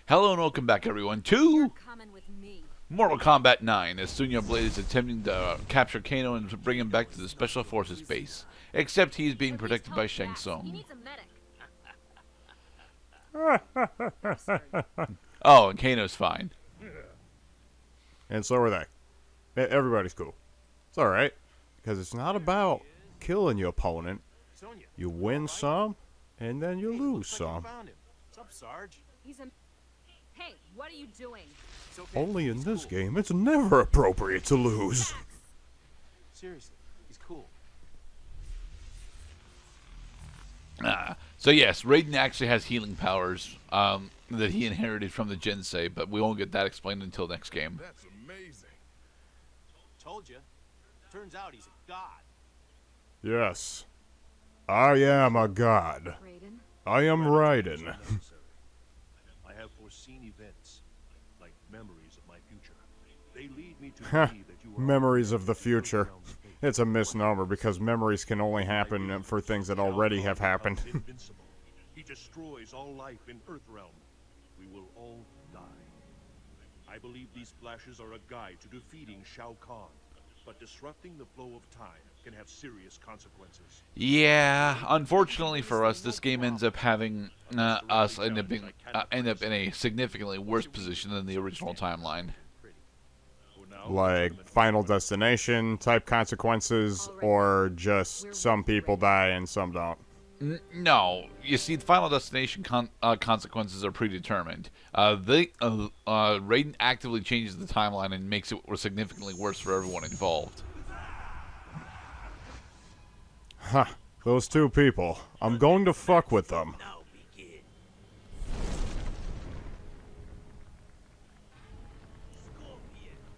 Hello and welcome back, everyone, to Mortal Kombat 9, as Sunya Blade is attempting to capture Kano and to bring him back to the Special Forces base. Except he is being protected by Shang Tsung. Oh, and Kano's fine. And so are they. Everybody's cool. It's alright, because it's not about killing your opponent. You win some, and then you lose some. What's up, Sarge? Hey, what are you doing? Only in this game, it's never appropriate to lose. Seriously, he's cool. So yes, Raiden actually has healing powers that he inherited from the Jinsei, but we won't get that explained until next game. That's amazing. Told you. Turns out he's a god. Yes. I am a god. Raiden? I am Raiden. I have foreseen events, like memories of my future. They lead me to Huh. believe that you are Memories of the future. It's a misnomer because memories can only happen for things that already have happened. invincible. He destroys all life in Earthrealm. We will all die. I believe these flashes are a guide to defeating Shao Kahn, but disrupting the flow of time can have serious consequences. Yeah, unfortunately for us, this game ends up having us end up in a significantly worse position than the original timeline. Like Final Destination type consequences, or just some people die and some don't. No, you see, the Final Destination consequences are predetermined. Raiden actively changes the timeline and makes it significantly worse for everyone involved. Huh. Those two people. I'm going to fuck with them.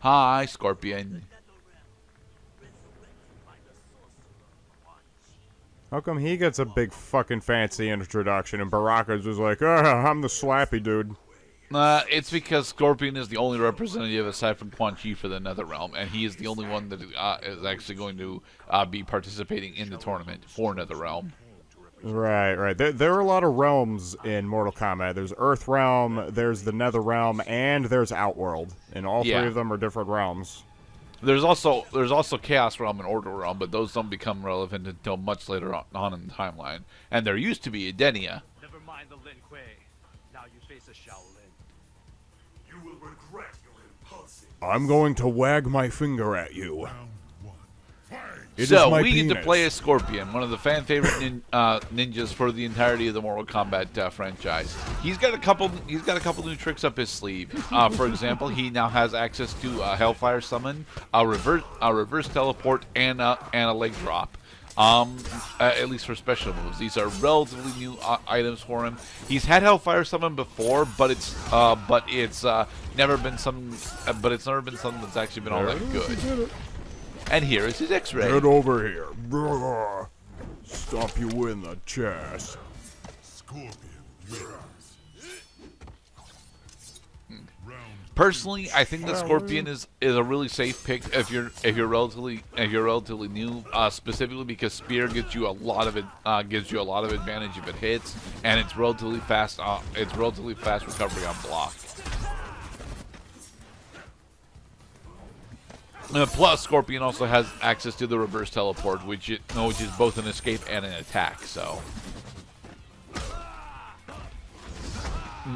Hi, Scorpion. How come he gets a big fucking fancy introduction and Baraka's just like, I'm the slappy dude. It's because Scorpion is the only representative aside from Quan Chi for the Netherrealm, and he is the only one that is actually going to be participating in the tournament for Netherrealm. Right. There are a lot of realms in Mortal Kombat. There's Earthrealm, there's the Netherrealm, and there's Outworld. And all three of them are different realms. There's also Chaos Realm and Order Realm, but those don't become relevant until much later on in the timeline. And there used to be Edenia. Never mind the Lin Kuei. Now you face a Shaolin. You will regret your impulsive. I'm going to wag my finger at you. It is So my we get to penis. play as Scorpion, one of the fan favorite ninjas for the entirety of the Mortal Kombat franchise. He's got a couple new tricks up his sleeve. For example, he now has access to Hellfire Summon, a reverse teleport, and a leg drop. At least for special moves. These are relatively new items for him. He's had Hellfire Summon before, but it's never been something that's actually been all that good. And here is his X-ray. Get over here. Brrr. Stomp you in the chest. Scorpion, yours. Personally, I think that Scorpion is a really safe pick if you're relatively new, specifically because Spear gives you a lot of advantage if it hits, and it's relatively fast. It's relatively fast recovery on block. Plus, Scorpion also has access to the reverse teleport, which is both an escape and an attack. So,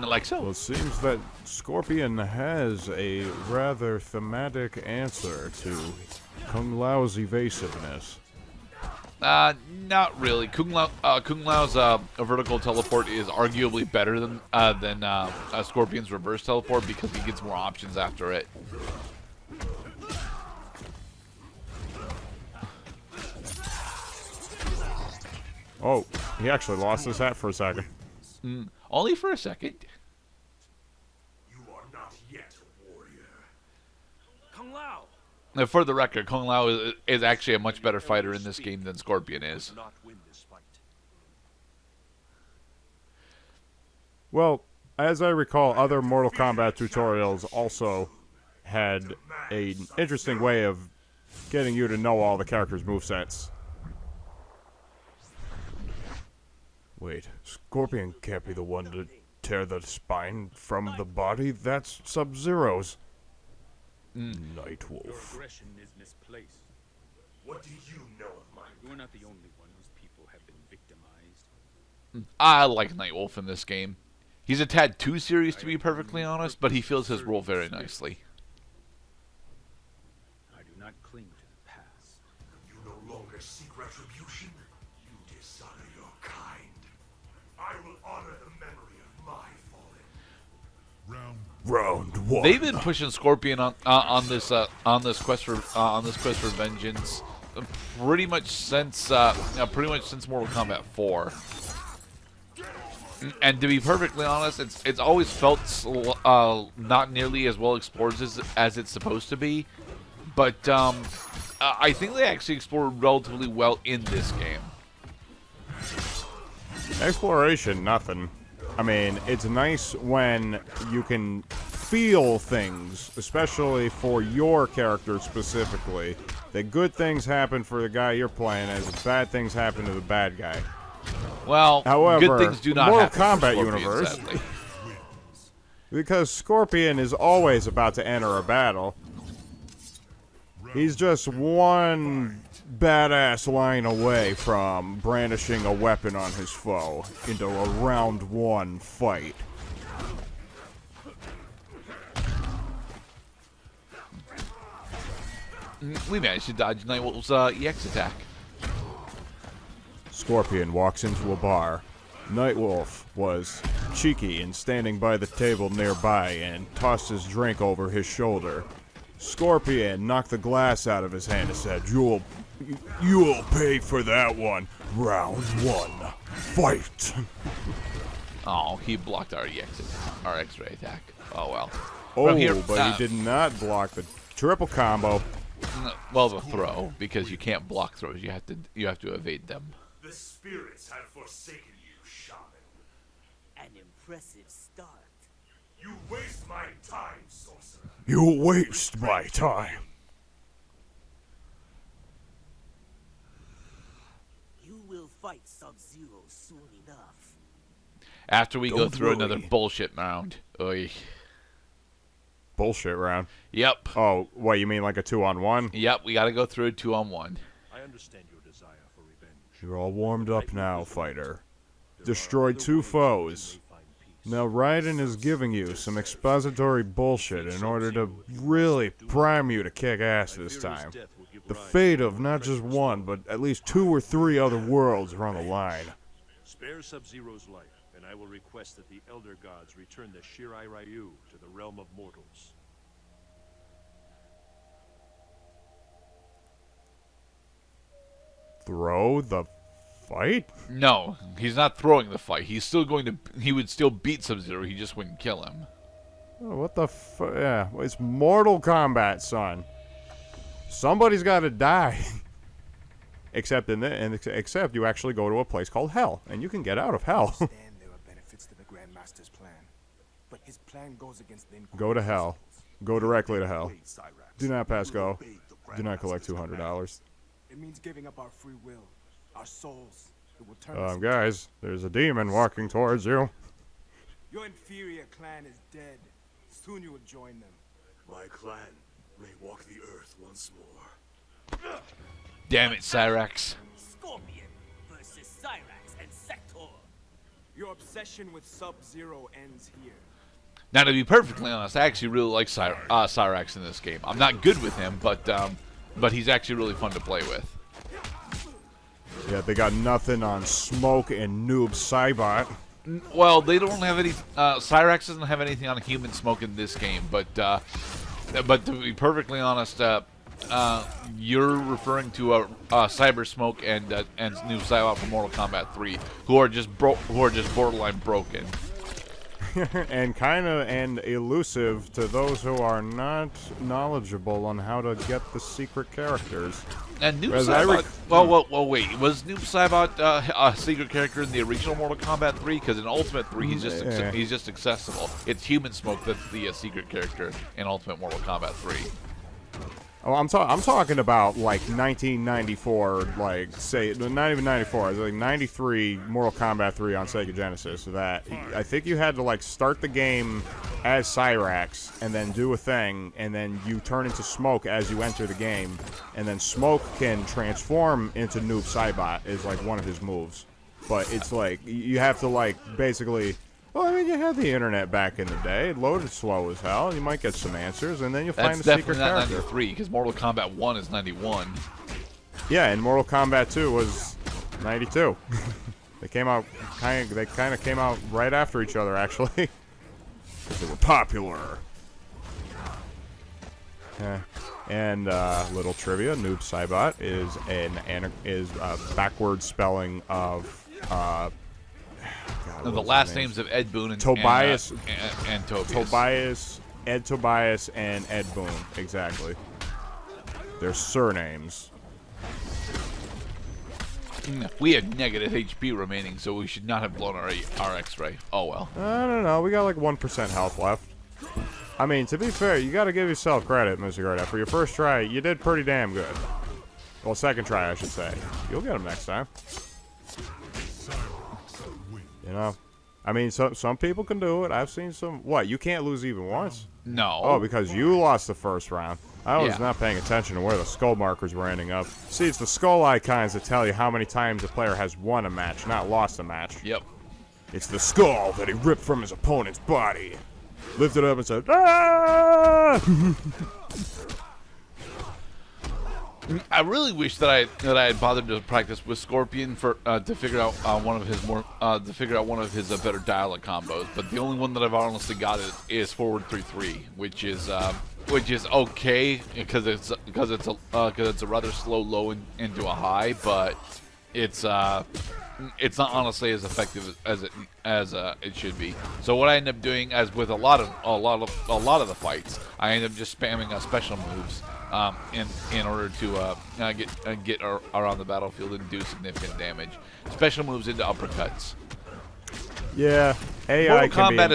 like so. Well, it seems that Scorpion has a rather thematic answer to Kung Lao's evasiveness. Not really. Kung Lao's vertical teleport is arguably better than Scorpion's reverse teleport because he gets more options after it. Oh, he actually lost his hat for a second. Only for a second. You are not yet a warrior. Kung Lao. Now, for the record, Kung Lao is actually a much better fighter in this game than Scorpion is. Not win this fight. Well, as I recall, other Mortal Kombat tutorials also had an interesting way of getting you to know all the characters' movesets. Wait, Scorpion can't be the one to tear the spine from the body, that's Sub-Zero's. Nightwolf. Your aggression is misplaced. What do you know of my You are not the only one whose people have been victimized. I like Nightwolf in this game. He's a tad too serious to be perfectly honest, but he fills his role very nicely. I do not cling to the past. You no longer seek retribution. You dishonor your kind. I will honor the memory of my fallen. Round 1. They've been pushing Scorpion on this quest for vengeance pretty much since Mortal Kombat 4. And to be perfectly honest, it's always felt not nearly as well explored as it's supposed to be. But I think they actually explored relatively well in this game. Exploration, nothing. I mean, it's nice when you can feel things, especially for your character specifically, that good things happen for the guy you're playing as, and bad things happen to the bad guy. Well, However, good things do not Mortal happen for Kombat Scorpion, universe, sadly. because Scorpion is always about to enter a battle. He's just one badass line away from brandishing a weapon on his foe into a round 1 fight. We managed to dodge Nightwolf's EX attack. Scorpion walks into a bar. Nightwolf was cheeky and standing by the table nearby and tossed his drink over his shoulder. Scorpion knocked the glass out of his hand and said, You'll pay for that one. Round 1. Fight. Oh, he blocked our X-ray attack. Oh well. Oh, From here- but he did not block the triple combo. Well, the throw, because you can't block throws. You have to evade them. The spirits have forsaken you, shaman. An impressive start. You waste my time, sorcerer. You waste my time. You will fight Sub-Zero soon enough. After we go Don't through another worry. bullshit round. Oy. Bullshit round. Yep. Oh, what, you mean like a 2-on-1? Yep, we gotta go through a 2-on-1. I understand your desire for revenge. You're all warmed up now, fighter. Destroyed 2 foes. Now Raiden is giving you some expository bullshit in order to really prime you to kick ass this time. The fate of not just one, but at least 2 or 3 other worlds are on the line. Spare Sub-Zero's life, and I will request that the Elder Gods return the Shirai Ryu to the realm of mortals. Throw the fight? No, he's not throwing the fight. He's still going to. He would still beat Sub-Zero. He just wouldn't kill him. Oh, what the yeah, it's Mortal Kombat, son. Somebody's got to die. Except except you actually go to a place called Hell, and you can get out of Hell. There are benefits to the Grand Master's plan, but his plan goes against the Go to Hell. Go directly to Hell. Do not pass go. Do not collect $200. It means giving up our free will, our souls. It will turn us. Guys, there's a demon walking towards you. Your inferior clan is dead. Soon you will join them. My clan may walk the earth once more. Damn it, Cyrax. Scorpion versus Cyrax and Sector. Your obsession with Sub-Zero ends here. Now, to be perfectly honest, I actually really like Cyrax in this game. I'm not good with him, but he's actually really fun to play with. Yeah, they got nothing on Smoke and Noob Saibot. Well, they don't have any. Cyrax doesn't have anything on Human Smoke in this game, but to be perfectly honest, you're referring to Cyber Smoke and New Saibot from Mortal Kombat 3, who are just borderline broken. and elusive to those who are not knowledgeable on how to get the secret characters. And Noob As I Saibot. Well, wait. Was Noob Saibot a secret character in the original Mortal Kombat 3? Because in Ultimate 3, he's just accessible. It's Human Smoke that's the secret character in Ultimate Mortal Kombat 3. Oh, I'm talking about like 1994, like say not even 94. It was like 93 Mortal Kombat 3 on Sega Genesis. That I think you had to like start the game as Cyrax and then do a thing, and then you turn into Smoke as you enter the game, and then Smoke can transform into Noob Saibot is like one of his moves. But it's like you have to like basically. Well, I mean, you had the internet back in the day. It loaded slow as hell. You might get some answers, and then you'll find a secret That's character. definitely not 93, because Mortal Kombat 1 is 91. Yeah, and Mortal Kombat 2 was 92. They came out kind of came out right after each other, actually, because they were popular. Yeah. And little trivia: Noob Saibot is a backward spelling of. The last names of Ed Boon and Tobias and Tobias. Ed Tobias, and Ed Boon. Exactly. Their surnames. We have negative HP remaining, so we should not have blown our X-ray. Oh well. I don't know. We got like 1% health left. I mean, to be fair, you got to give yourself credit, Mr. Gerdat. For your first try, you did pretty damn good. Well, second try, I should say. You'll get them next time. You know, I mean, some people can do it. I've seen some. What? You can't lose even once? No. Oh, because you lost the first round. I was not paying attention to where the skull markers were ending up. See, it's the skull icons that tell you how many times a player has won a match, not lost a match. Yep. It's the skull that he ripped from his opponent's body, lifted up and said, "Ah!" I really wish that I had bothered to practice with Scorpion for to figure out one of his better dial-up combos. But the only one that I've honestly got is forward 3-3, which is okay because it's a rather slow low into a high, but it's not honestly as effective as it should be. So what I end up doing, as with a lot of the fights, I end up just spamming special moves. In order to get around the battlefield and do significant damage, special moves into uppercuts. Yeah, AI Mortal can Kombat be...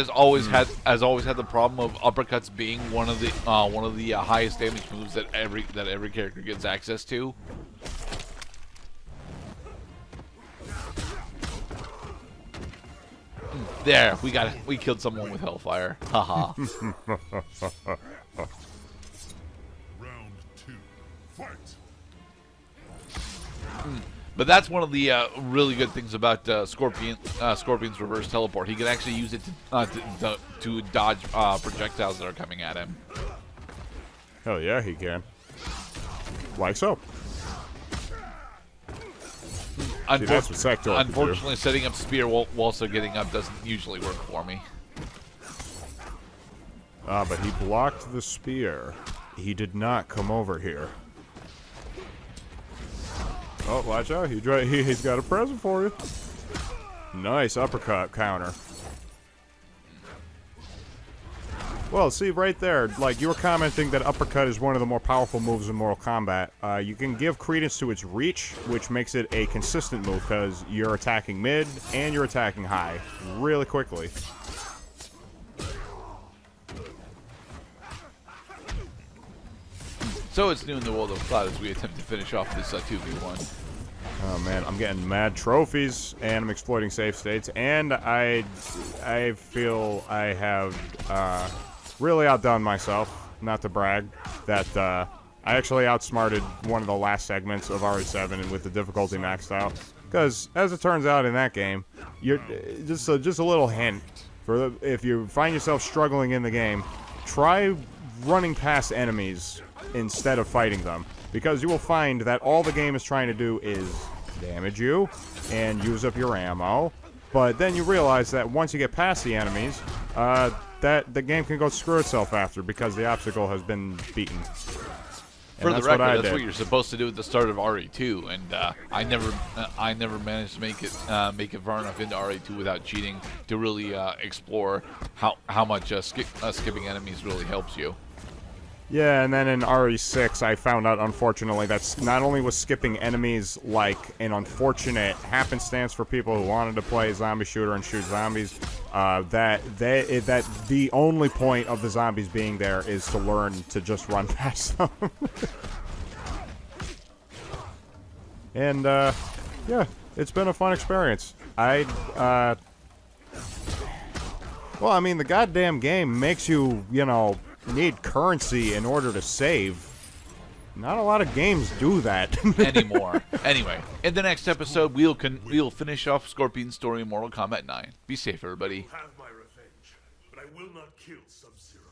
has always had the problem of uppercuts being one of the highest damage moves that every character gets access to. There, we killed someone with Hellfire. Haha. But that's one of the really good things about Scorpion's reverse teleport. He can actually use it to dodge projectiles that are coming at him. Hell yeah, he can. Like so. Unfortunately, setting up spear while also getting up doesn't usually work for me. But he blocked the spear. He did not come over here. Oh, watch out. He's got a present for you. Nice uppercut counter. Well, see, right there, like, you were commenting that uppercut is one of the more powerful moves in Mortal Kombat. You can give credence to its reach, which makes it a consistent move, because you're attacking mid and you're attacking high really quickly. So it's new in the world of Cloud as we attempt to finish off this 2v1. Oh man, I'm getting mad trophies, and I'm exploiting save states, and I feel I have really outdone myself, not to brag, that I actually outsmarted one of the last segments of RE7 with the difficulty maxed out. Because, as it turns out in that game, you're just a little hint, if you find yourself struggling in the game, try running past enemies instead of fighting them, because you will find that all the game is trying to do is damage you and use up your ammo, but then you realize that once you get past the enemies, that the game can go screw itself after, because the obstacle has been beaten. For the record, that's what you're supposed to do at the start of RE2, and I never managed to make it far enough into RE2 without cheating to really explore how much skipping enemies really helps you. Yeah, and then in RE6, I found out, unfortunately, that not only was skipping enemies like an unfortunate happenstance for people who wanted to play zombie shooter and shoot zombies, that the only point of the zombies being there is to learn to just run past them. And yeah, it's been a fun experience. Well, I mean, the goddamn game makes you, you know, need currency in order to save. Not a lot of games do that anymore. Anyway, in the next episode, we'll finish off Scorpion's story in Mortal Kombat 9. Be safe, everybody. Have my revenge, but I will not kill Sub-Zero.